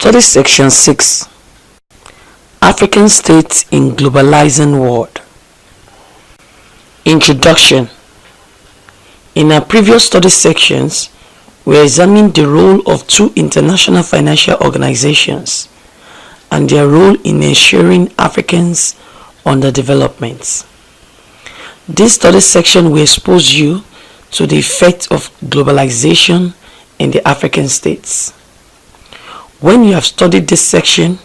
Study Section 6: African States in Globalizing World. Introduction. In our previous study sections, we examined the role of two international financial organizations and their role in ensuring Africans' underdevelopment. This study section will expose you to the effect of globalization in the African states. When you have studied this section,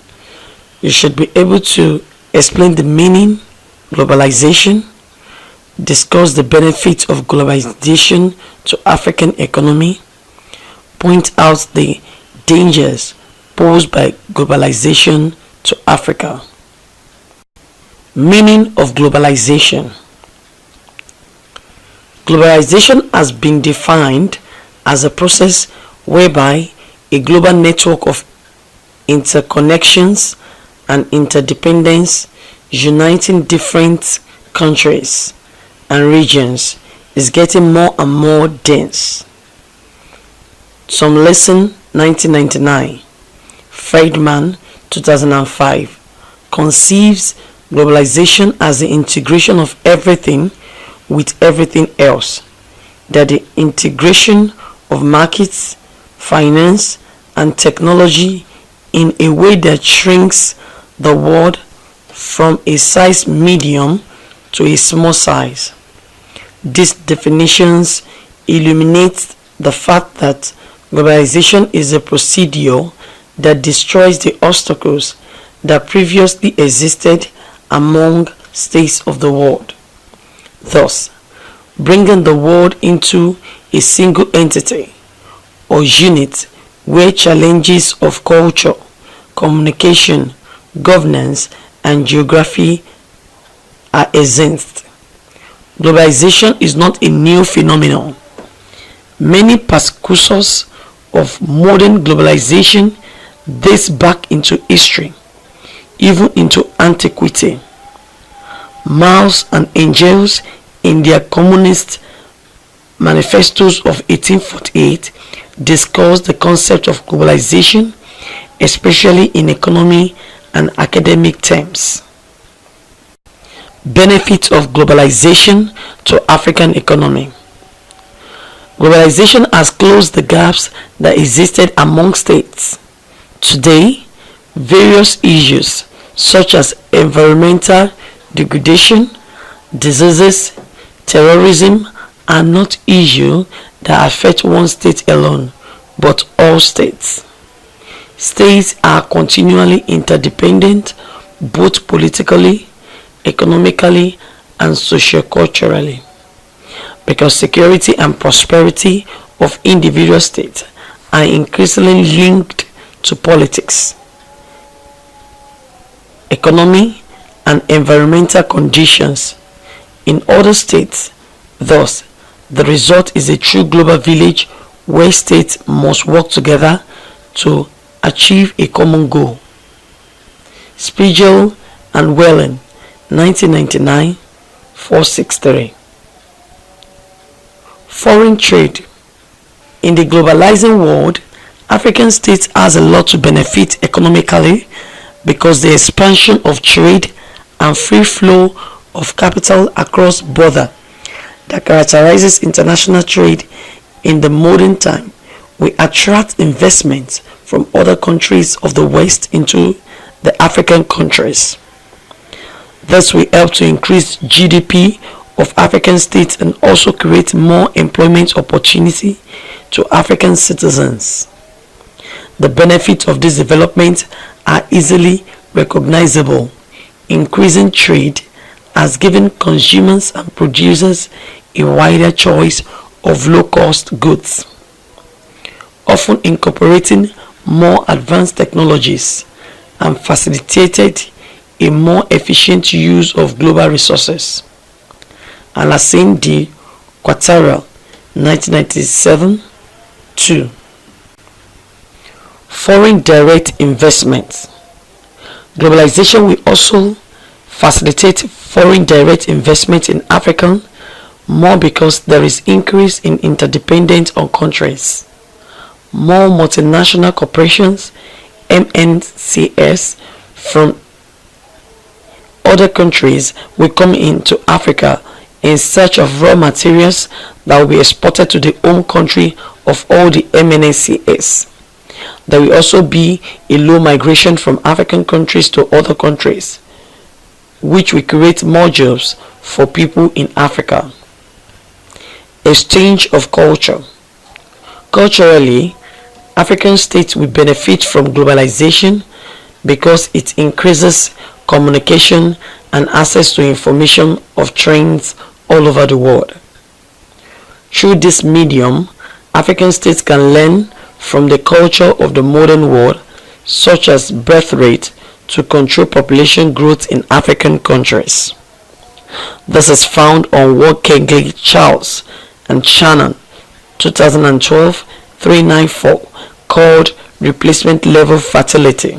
you should be able to explain the meaning, globalization, discuss the benefits of globalization to African economy, point out the dangers posed by globalization to Africa. Meaning of globalization. Globalization has been defined as a process whereby a global network of interconnections and interdependence uniting different countries and regions is getting more and more dense. Some lesson 1999, Friedman 2005 conceives globalization as the integration of everything with everything else, that the integration of markets, finance, and technology in a way that shrinks the world from a size medium to a small size. These definitions illuminate the fact that globalization is a procedure that destroys the obstacles that previously existed among states of the world, thus bringing the world into a single entity or unit where challenges of culture, communication, governance, and geography are exempt. Globalization is not a new phenomenon. Many precursors of modern globalization date back into history, even into antiquity. Marx and Engels, in their Communist manifestos of 1848, discussed the concept of globalization, especially in economy and academic terms. Benefits of globalization to African economy. Globalization has closed the gaps that existed among states. Today, various issues such as environmental degradation, diseases, terrorism are not issues that affect one state alone, but all states. States are continually interdependent, both politically, economically, and socioculturally, because security and prosperity of individual states are increasingly linked to politics, economy, and environmental conditions in other states. Thus, the result is a true global village where states must work together to achieve a common goal. Spiegel and Whelan, 1999, 463. Foreign trade. In the globalizing world, African states has a lot to benefit economically because the expansion of trade and free flow of capital across borders that characterizes international trade in the modern time will attract investments from other countries of the West into the African countries. This will help to increase GDP of African states and also create more employment opportunity to African citizens. The benefits of this development are easily recognizable. Increasing trade has given consumers and producers a wider choice of low-cost goods, often incorporating more advanced technologies, and facilitated a more efficient use of global resources. Alassane de Ouattara, 1997, 2. Foreign direct investments. Globalization will also facilitate foreign direct investment in Africa more because there is increase in interdependence on countries. More multinational corporations MNCs from other countries will come into Africa in search of raw materials that will be exported to the home country of all the MNCs. There will also be a low migration from African countries to other countries, which will create more jobs for people in Africa. Exchange of culture. Culturally, African states will benefit from globalization because it increases communication and access to information of trends all over the world. Through this medium, African states can learn from the culture of the modern world, such as birth rate, to control population growth in African countries. This is found on what Kegley, Charles, and Shannon 2012-394 called replacement level fertility.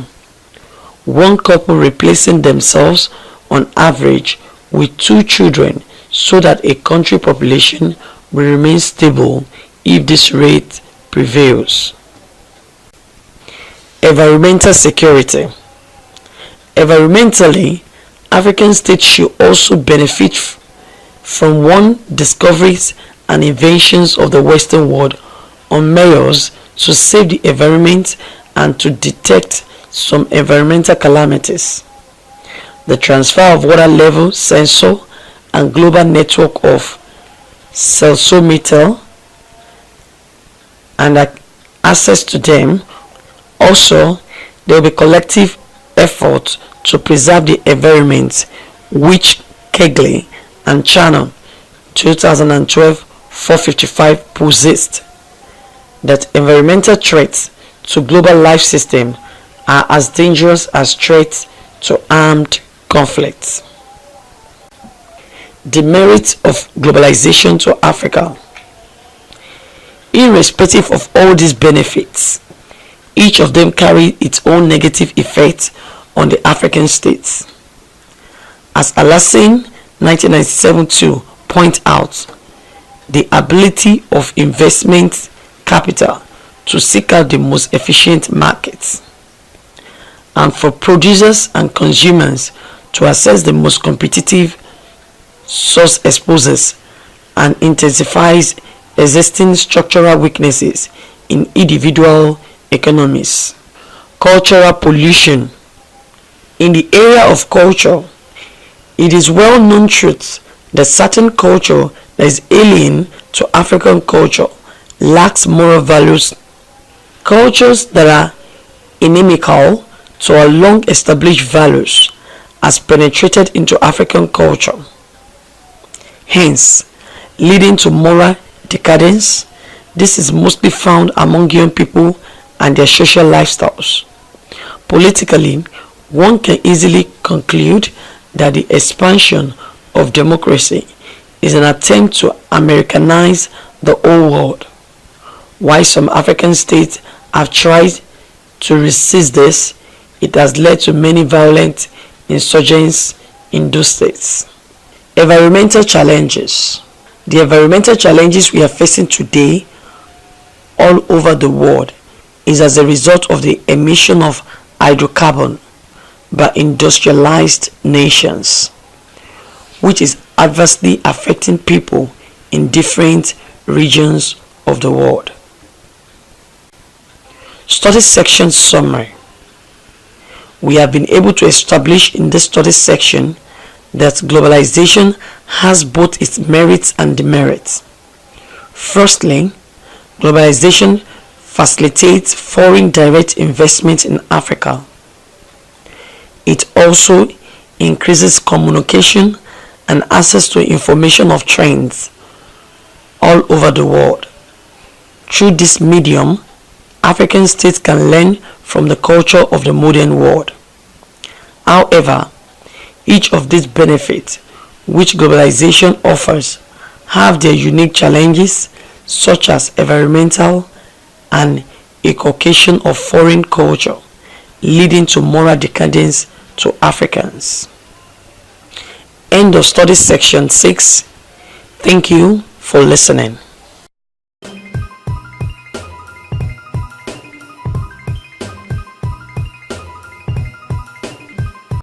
One couple replacing themselves on average with 2 children so that a country population will remain stable if this rate prevails. Environmental security. Environmentally, African states should also benefit from one, discoveries and inventions of the Western world on measures to save the environment and to detect some environmental calamities. The transfer of water level sensor and global network of celsometer and access to them. Also, there will be collective effort to preserve the environment, which Kegley and Shannon 2012-455 possessed, that environmental threats to global life system are as dangerous as threats to armed conflicts. The merits of globalization to Africa. Irrespective of all these benefits, each of them carry its own negative effects on the African states. As Alassane 1997 point out, the ability of investment capital to seek out the most efficient markets, and for producers and consumers to access the most competitive source exposures and intensifies existing structural weaknesses in individual economies. Cultural pollution. In the area of culture, it is well known truth that certain culture that is alien to African culture lacks moral values. Cultures that are inimical to our long established values has penetrated into African culture, hence leading to moral decadence. This is mostly found among young people and their social lifestyles. Politically, one can easily conclude that the expansion of democracy is an attempt to Americanize the whole world. While some African states have tried to resist this, it has led to many violent insurgencies in those states. Environmental challenges. The environmental challenges we are facing today all over the world is as a result of the emission of hydrocarbon by industrialized nations, which is adversely affecting people in different regions of the world. Study section summary. We have been able to establish in this study section that globalization has both its merits and demerits. Firstly, globalization facilitates foreign direct investment in Africa. It also increases communication and access to information of trends all over the world. Through this medium, African states can learn from the culture of the modern world. However, each of these benefits which globalization offers have their unique challenges, such as environmental and inculcation of foreign culture, leading to moral decadence to Africans. End of study section 6. Thank you for listening.